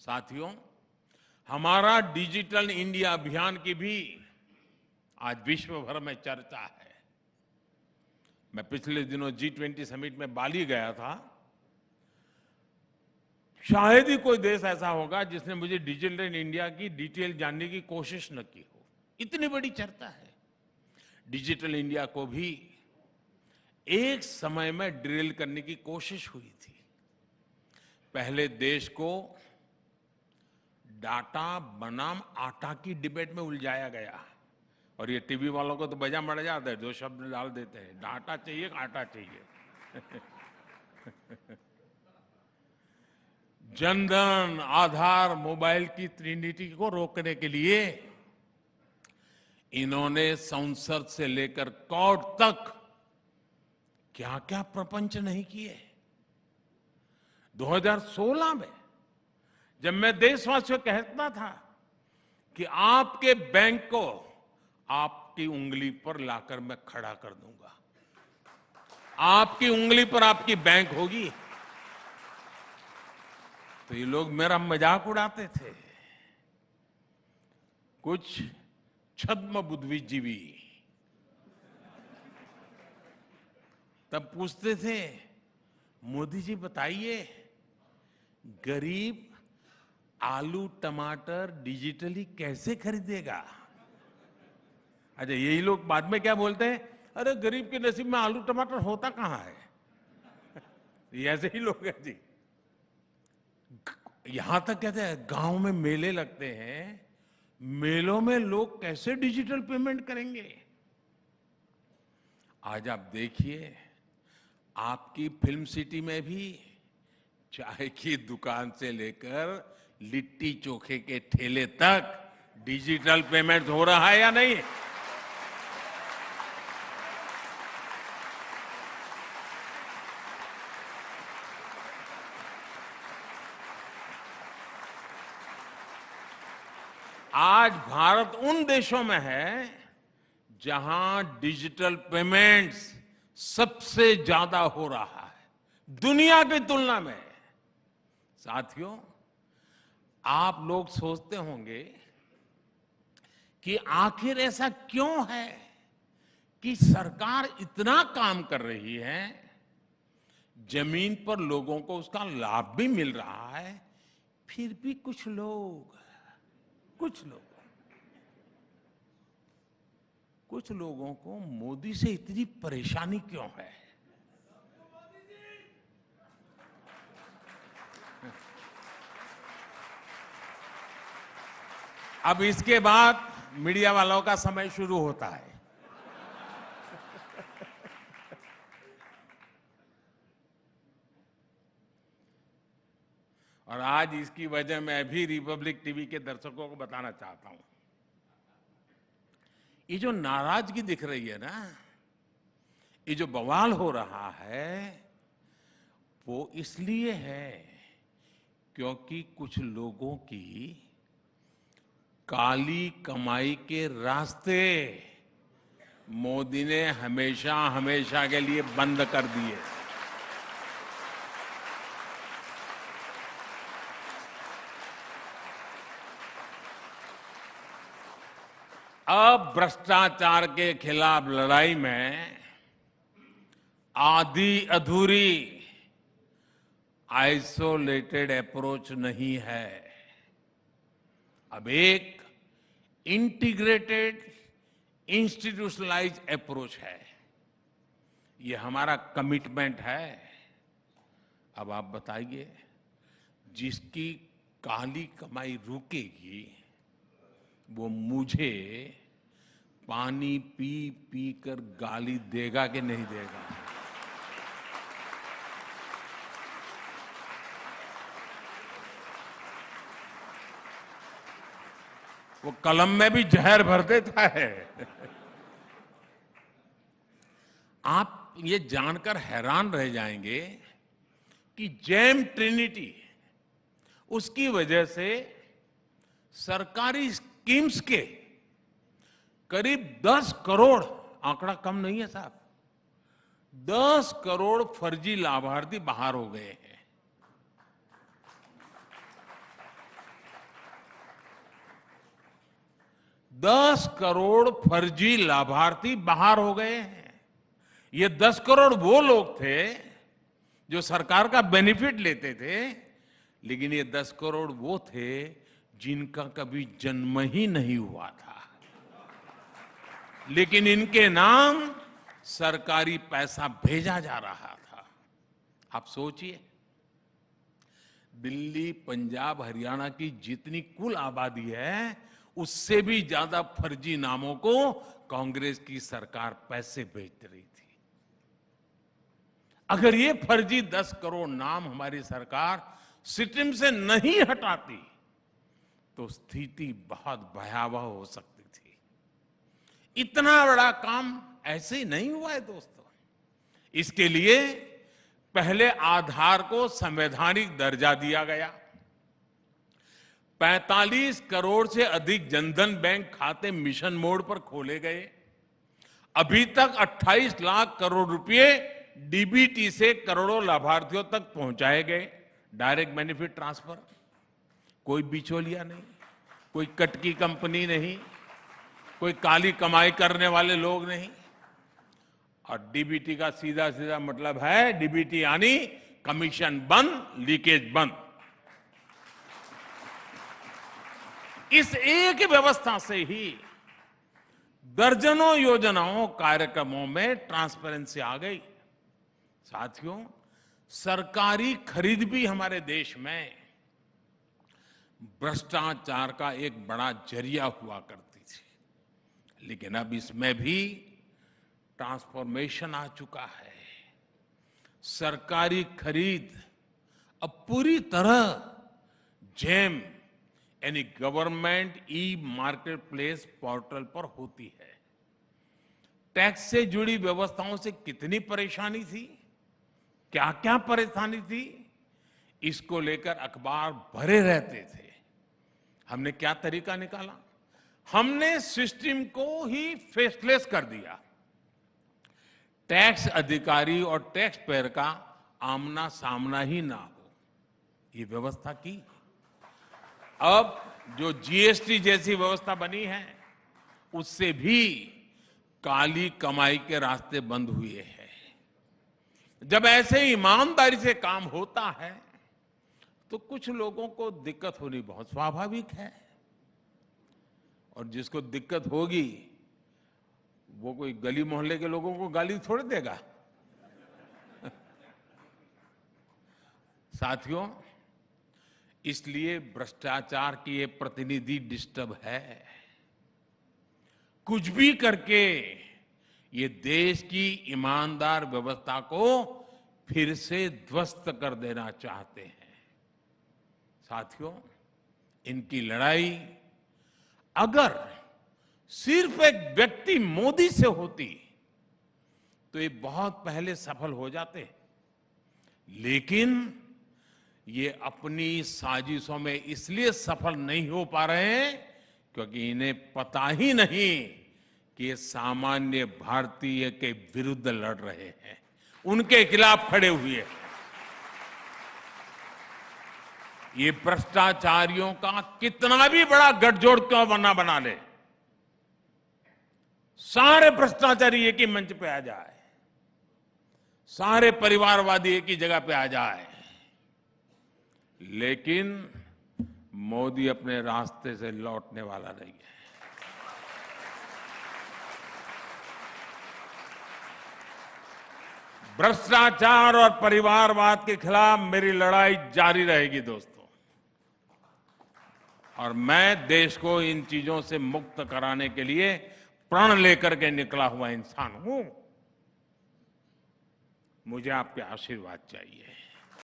साथियों, हमारा digital India अभियान की भी आज विश्व भर में चर्चा है। मैं पिछले दिनों G20 समिट में बाली गया था। शायद ही कोई देश ऐसा होगा जिसने मुझे डिजिटल इंडिया की डिटेल जानने की कोशिश न की हो। इतनी बड़ी चर्चा है। डिजिटल इंडिया को भी एक समय में ड्रिल करने की कोशिश हुई थी। पहले देश को डाटा बनाम आटा की डिबेट में उलझाया गया, और ये टीवी वालों को तो बजा मड़ जाता है, दो शब्द डाल देते हैं, डाटा चाहिए आटा चाहिए। जनधन, आधार, मोबाइल की ट्रिनिटी को रोकने के लिए इन्होंने संसद से लेकर कोर्ट तक क्या क्या प्रपंच नहीं किए। 2016 में जब मैं देशवासियों को कहता था कि आपके बैंक को आपकी उंगली पर लाकर मैं खड़ा कर दूंगा, आपकी उंगली पर आपकी बैंक होगी, तो ये लोग मेरा मजाक उड़ाते थे। कुछ छद्म बुद्धिजीवी तब पूछते थे, मोदी जी बताइए, गरीब आलू टमाटर डिजिटली कैसे खरीदेगा? अच्छा, यही लोग बाद में क्या बोलते हैं, अरे गरीब के नसीब में आलू टमाटर होता कहां है। ये ऐसे ही लोग हैं जी। यहां तक कहते हैं गांव में मेले लगते हैं, मेलों में लोग कैसे डिजिटल पेमेंट करेंगे? आज आप देखिए, आपकी फिल्म सिटी में भी चाय की दुकान से लेकर लिट्टी चोखे के ठेले तक डिजिटल पेमेंट हो रहा है या नहीं? आज भारत उन देशों में है जहां डिजिटल पेमेंट्स सबसे ज्यादा हो रहा है दुनिया की तुलना में। साथियों, आप लोग सोचते होंगे कि आखिर ऐसा क्यों है कि सरकार इतना काम कर रही है, जमीन पर लोगों को उसका लाभ भी मिल रहा है, फिर भी कुछ लोगों को मोदी से इतनी परेशानी क्यों है? अब इसके बाद मीडिया वालों का समय शुरू होता है। और आज इसकी वजह मैं भी रिपब्लिक टीवी के दर्शकों को बताना चाहता हूं। ये जो नाराजगी दिख रही है ना, ये जो बवाल हो रहा है, वो इसलिए है क्योंकि कुछ लोगों की काली कमाई के रास्ते मोदी ने हमेशा हमेशा के लिए बंद कर दिए। अब भ्रष्टाचार के खिलाफ लड़ाई में आधी अधूरी आइसोलेटेड अप्रोच नहीं है, अब एक इंटीग्रेटेड इंस्टीट्यूशनलाइज अप्रोच है। ये हमारा कमिटमेंट है। अब आप बताइए, जिसकी काली कमाई रुकेगी वो मुझे पानी पी पी कर गाली देगा कि नहीं देगा? वो कलम में भी जहर भर देता है। आप ये जानकर हैरान रह जाएंगे कि जेम ट्रिनिटी, उसकी वजह से सरकारी स्कीम्स के करीब 10 करोड़, आंकड़ा कम नहीं है साहब, 10 करोड़ फर्जी लाभार्थी बाहर हो गए हैं। 10 करोड़ फर्जी लाभार्थी बाहर हो गए हैं। ये 10 करोड़ वो लोग थे जो सरकार का बेनिफिट लेते थे, लेकिन ये 10 करोड़ वो थे जिनका कभी जन्म ही नहीं हुआ था, लेकिन इनके नाम सरकारी पैसा भेजा जा रहा था। आप सोचिए, दिल्ली, पंजाब, हरियाणा की जितनी कुल आबादी है, उससे भी ज्यादा फर्जी नामों को कांग्रेस की सरकार पैसे भेज रही थी। अगर ये फर्जी 10 करोड़ नाम हमारी सरकार सिस्टम से नहीं हटाती तो स्थिति बहुत भयावह हो सकती थी। इतना बड़ा काम ऐसे ही नहीं हुआ है दोस्तों। इसके लिए पहले आधार को संवैधानिक दर्जा दिया गया। 45 करोड़ से अधिक जनधन बैंक खाते मिशन मोड पर खोले गए। अभी तक 28 लाख करोड़ रुपए डीबीटी से करोड़ों लाभार्थियों तक पहुंचाए गए। डायरेक्ट बेनिफिट ट्रांसफर, कोई बिचौलिया नहीं, कोई कटकी कंपनी नहीं, कोई काली कमाई करने वाले लोग नहीं। और डीबीटी का सीधा सीधा मतलब है, डीबीटी यानी कमीशन बंद, लीकेज बंद। इस एक व्यवस्था से ही दर्जनों योजनाओं, कार्यक्रमों में ट्रांसपेरेंसी आ गई। साथियों, सरकारी खरीद भी हमारे देश में भ्रष्टाचार का एक बड़ा जरिया हुआ करती थी, लेकिन अब इसमें भी ट्रांसफॉर्मेशन आ चुका है। सरकारी खरीद अब पूरी तरह जेम यानी government e market place portal पर होती है। टैक्स से जुड़ी व्यवस्थाओं से कितनी परेशानी थी, क्या क्या परेशानी थी, इसको लेकर अखबार भरे रहते थे। हमने क्या तरीका निकाला? हमने सिस्टम को ही फेसलेस कर दिया। टैक्स अधिकारी और टैक्स पेयर का आमना सामना ही ना हो, ये व्यवस्था की। अब जो जीएसटी जैसी व्यवस्था बनी है, उससे भी काली कमाई के रास्ते बंद हुए हैं। जब ऐसे ईमानदारी से काम होता है तो कुछ लोगों को दिक्कत होनी बहुत स्वाभाविक है, और जिसको दिक्कत होगी वो कोई गली मोहल्ले के लोगों को गाली थोड़ी देगा। साथियों, इसलिए भ्रष्टाचार की ये प्रतिनिधि डिस्टर्ब है। कुछ भी करके ये देश की ईमानदार व्यवस्था को फिर से ध्वस्त कर देना चाहते हैं। साथियों, इनकी लड़ाई अगर सिर्फ एक व्यक्ति मोदी से होती तो ये बहुत पहले सफल हो जाते, लेकिन ये अपनी साजिशों में इसलिए सफल नहीं हो पा रहे हैं क्योंकि इन्हें पता ही नहीं कि ये सामान्य भारतीय के विरुद्ध लड़ रहे हैं, उनके खिलाफ खड़े हुए हैं। ये भ्रष्टाचारियों का कितना भी बड़ा गठजोड़ क्यों बना ले, सारे भ्रष्टाचारी एक ही मंच पे आ जाए, सारे परिवारवादी एक ही जगह पे आ जाए, लेकिन मोदी अपने रास्ते से लौटने वाला नहीं है। भ्रष्टाचार और परिवारवाद के खिलाफ मेरी लड़ाई जारी रहेगी दोस्तों, और मैं देश को इन चीजों से मुक्त कराने के लिए प्रण लेकर के निकला हुआ इंसान हूं। मुझे आपके आशीर्वाद चाहिए।